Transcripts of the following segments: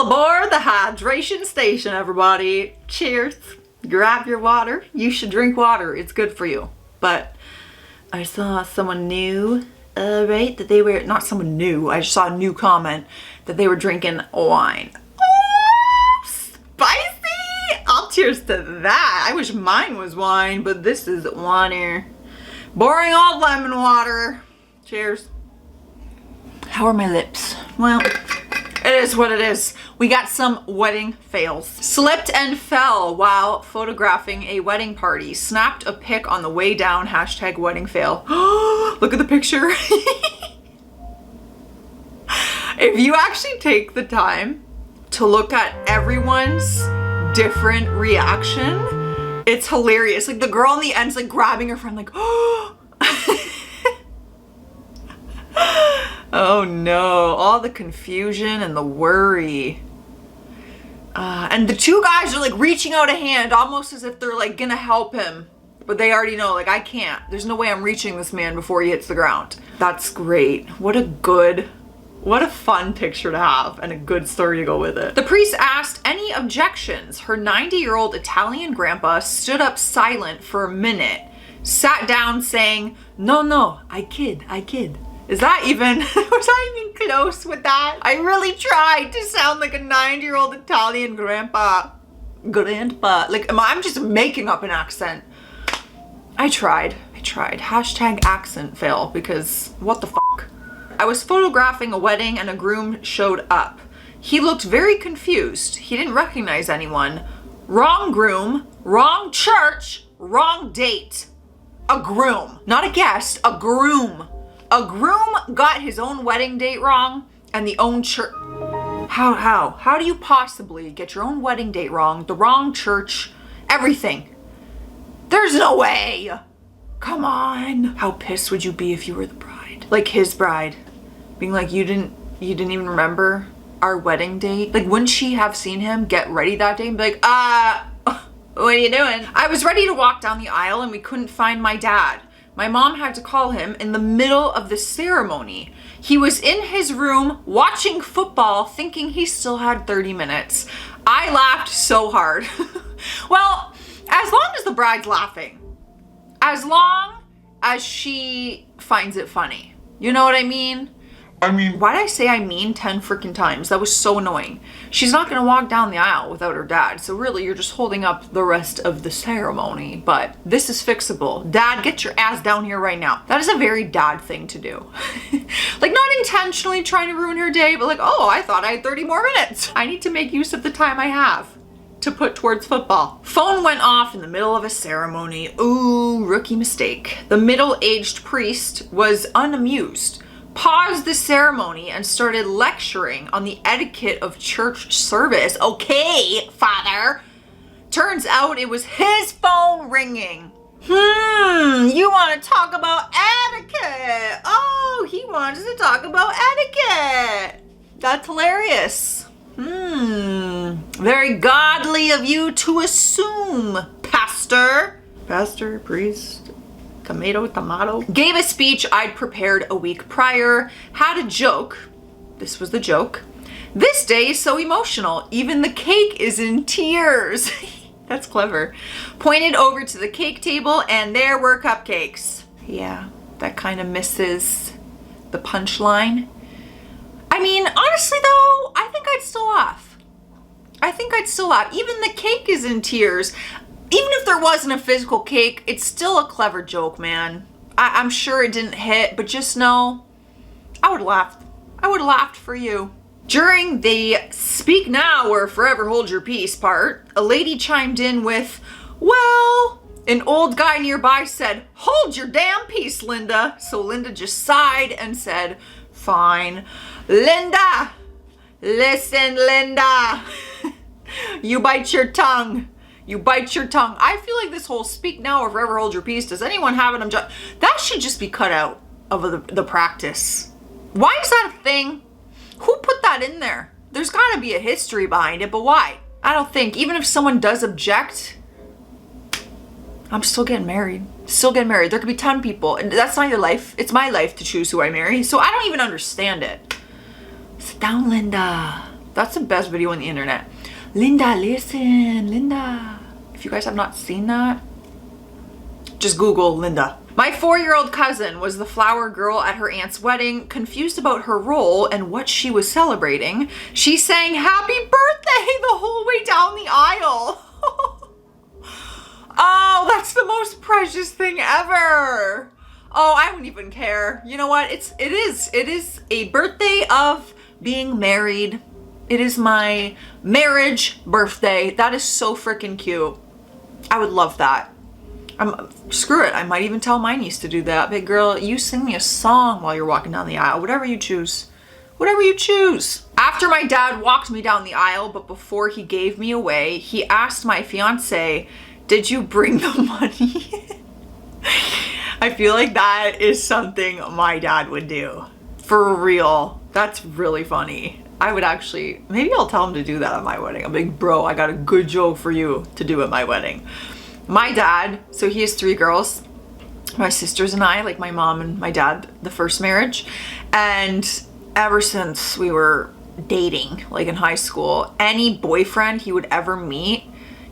All aboard the hydration station, everybody. Cheers. Grab your water. You should drink water. It's good for you. But I saw someone new, right? That they were, not someone new, I just saw a new comment that they were drinking wine. Oh, spicy! I'll cheers to that. I wish mine was wine, but this is water. Boring old lemon water. Cheers. How are my lips? Well, it is what it is. We got some wedding fails. Slipped and fell while photographing a wedding party. Snapped a pic on the way down, hashtag wedding fail. Look at the picture. If you actually take the time to look at everyone's different reaction, it's hilarious. Like the girl on the end's like grabbing her friend like, oh. Oh no, all the confusion and the worry. And the two guys are like reaching out a hand almost as if they're like gonna help him. But they already know, like, I can't. There's no way I'm reaching this man before he hits the ground. That's great. What a fun picture to have and a good story to go with it. The priest asked any objections. Her 90-year-old Italian grandpa stood up silent for a minute, sat down saying, no, I kid. Is that even, was I even close with that? I really tried to sound like a 90-year-old Italian grandpa. Like, I'm just making up an accent. I tried. Hashtag accent fail, because what the fuck? I was photographing a wedding and a groom showed up. He looked very confused. He didn't recognize anyone. Wrong groom, wrong church, wrong date. A groom, not a guest, a groom. A groom got his own wedding date wrong and the own church. How do you possibly get your own wedding date wrong, the wrong church, everything? There's no way. Come on. How pissed would you be if you were the bride? Like his bride, being like, you didn't even remember our wedding date? Like, wouldn't she have seen him get ready that day and be like, what are you doing? I was ready to walk down the aisle and we couldn't find my dad. My mom had to call him in the middle of the ceremony. He was in his room watching football thinking he still had 30 minutes. I laughed so hard. Well, as long as the bride's laughing, as long as she finds it funny. You know what I mean? Why did I say I mean 10 freaking times? That was so annoying. She's not gonna walk down the aisle without her dad. So really, you're just holding up the rest of the ceremony. But this is fixable. Dad, get your ass down here right now. That is a very dad thing to do. Like, not intentionally trying to ruin her day, but like, oh, I thought I had 30 more minutes. I need to make use of the time I have to put towards football. Phone went off in the middle of a ceremony. Ooh, rookie mistake. The middle-aged priest was unamused, paused the ceremony and started lecturing on the etiquette of church service. Okay, father. Turns out it was his phone ringing. You want to talk about etiquette? Oh, he wants to talk about etiquette. That's hilarious. Very godly of you to assume, pastor. Pastor, priest, tomato. Gave a speech I'd prepared a week prior. Had a joke. This was the joke. This day is so emotional. Even the cake is in tears. That's clever. Pointed over to the cake table and there were cupcakes. Yeah, that kind of misses the punchline. I mean, honestly though, I think I'd still laugh. Even the cake is in tears. Even if there wasn't a physical cake, it's still a clever joke, man. I'm sure it didn't hit, but just know, I would have laughed. I would have laughed for you. During the speak now or forever hold your peace part, a lady chimed in with, well, an old guy nearby said, hold your damn peace, Linda. So Linda just sighed and said, fine. Linda, listen, Linda, you bite your tongue. I feel like this whole speak now or forever hold your peace, does anyone have it? That should just be cut out of the practice. Why is that a thing? Who put that in there? There's gotta be a history behind it, but why? I don't think, even if someone does object, I'm still getting married. There could be 10 people, and that's not your life. It's my life to choose who I marry, so I don't even understand it. Sit down, Linda. That's the best video on the internet. Linda, listen, Linda. If you guys have not seen that, just Google Linda. My 4-year-old cousin was the flower girl at her aunt's wedding, confused about her role and what she was celebrating. She sang happy birthday the whole way down the aisle. Oh, that's the most precious thing ever. Oh, I wouldn't even care. You know what? It is a birthday of being married. It is my marriage birthday. That is so freaking cute. I would love that. Screw it. I might even tell my niece to do that. Big girl, you sing me a song while you're walking down the aisle. Whatever you choose. Whatever you choose. After my dad walked me down the aisle, but before he gave me away, he asked my fiance, "Did you bring the money?" I feel like that is something my dad would do. For real. That's really funny. I would actually, maybe I'll tell him to do that at my wedding. I'm like, bro, I got a good joke for you to do at my wedding. My dad, so he has 3 girls. My sisters and I, like my mom and my dad, the first marriage. And ever since we were dating, like in high school, any boyfriend he would ever meet,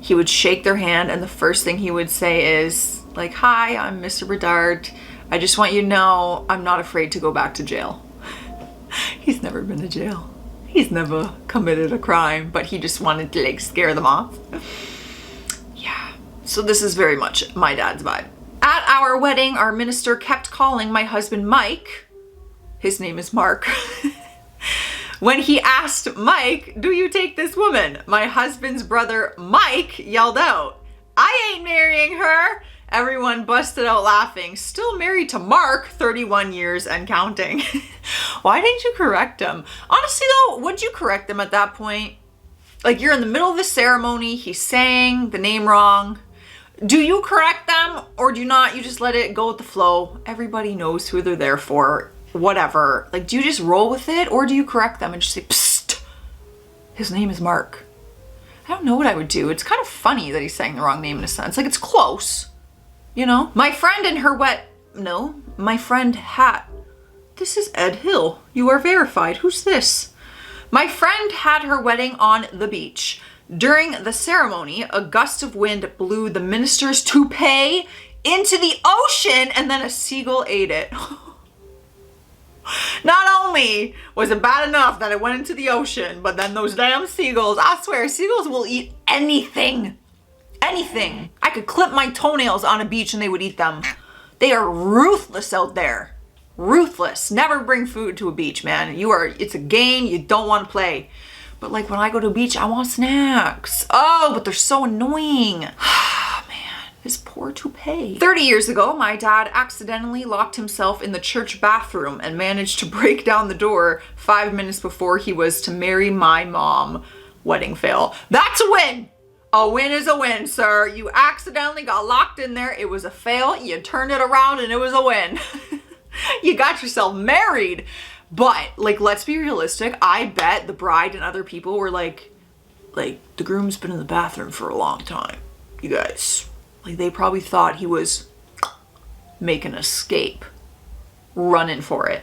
he would shake their hand and the first thing he would say is like, "Hi, I'm Mr. Bedard. I just want you to know I'm not afraid to go back to jail." He's never been to jail. He's never committed a crime, but he just wanted to like scare them off. Yeah. So this is very much my dad's vibe. At our wedding, our minister kept calling my husband Mike. His name is Mark. When he asked Mike, "Do you take this woman?" my husband's brother Mike yelled out, "I ain't marrying her." Everyone busted out laughing. Still married to Mark, 31 years and counting. Why didn't you correct him? Honestly though, would you correct him at that point? Like you're in the middle of the ceremony, he's saying the name wrong. Do you correct them or do you not? You just let it go with the flow. Everybody knows who they're there for, whatever. Like, do you just roll with it or do you correct them and just say, "Psst, his name is Mark"? I don't know what I would do. It's kind of funny that he's saying the wrong name in a sense. Like it's close. You know, my friend and her my friend hat. This is Ed Hill. You are verified. Who's this? My friend had her wedding on the beach. During the ceremony, a gust of wind blew the minister's toupee into the ocean and then a seagull ate it. Not only was it bad enough that it went into the ocean, but then those damn seagulls, I swear, seagulls will eat anything. Anything. I could clip my toenails on a beach and they would eat them. They are ruthless out there. Ruthless. Never bring food to a beach, man. It's a game you don't want to play. But like when I go to a beach, I want snacks. Oh, but they're so annoying. Man, this poor toupee. 30 years ago, my dad accidentally locked himself in the church bathroom and managed to break down the door 5 minutes before he was to marry my mom. Wedding fail. That's a win. A win is a win, sir. You accidentally got locked in there. It was a fail. You turned it around and it was a win. You got yourself married. But, like, let's be realistic. I bet the bride and other people were like, the groom's been in the bathroom for a long time. You guys. Like, they probably thought he was making an escape. Running for it.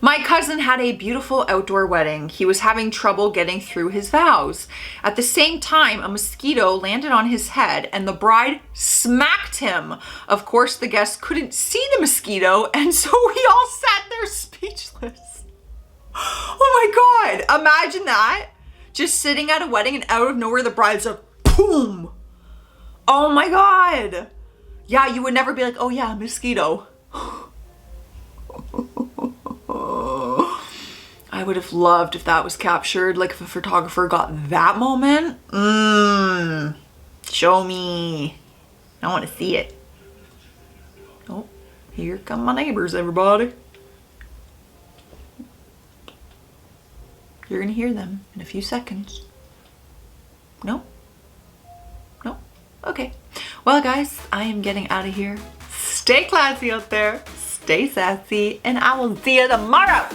My cousin had a beautiful outdoor wedding. He was having trouble getting through his vows. At the same time, a mosquito landed on his head and the bride smacked him. Of course, the guests couldn't see the mosquito and so we all sat there speechless. Oh my God, imagine that. Just sitting at a wedding and out of nowhere, the bride's like, boom. Oh my God. Yeah, you would never be like, "Oh yeah, mosquito." I would have loved if that was captured, like if a photographer got that moment. Show me. I want to see it. Oh, here come my neighbors, everybody. You're gonna hear them in a few seconds. No? No? Okay. Well guys, I am getting out of here. Stay classy out there. Stay sassy, and I will see you tomorrow.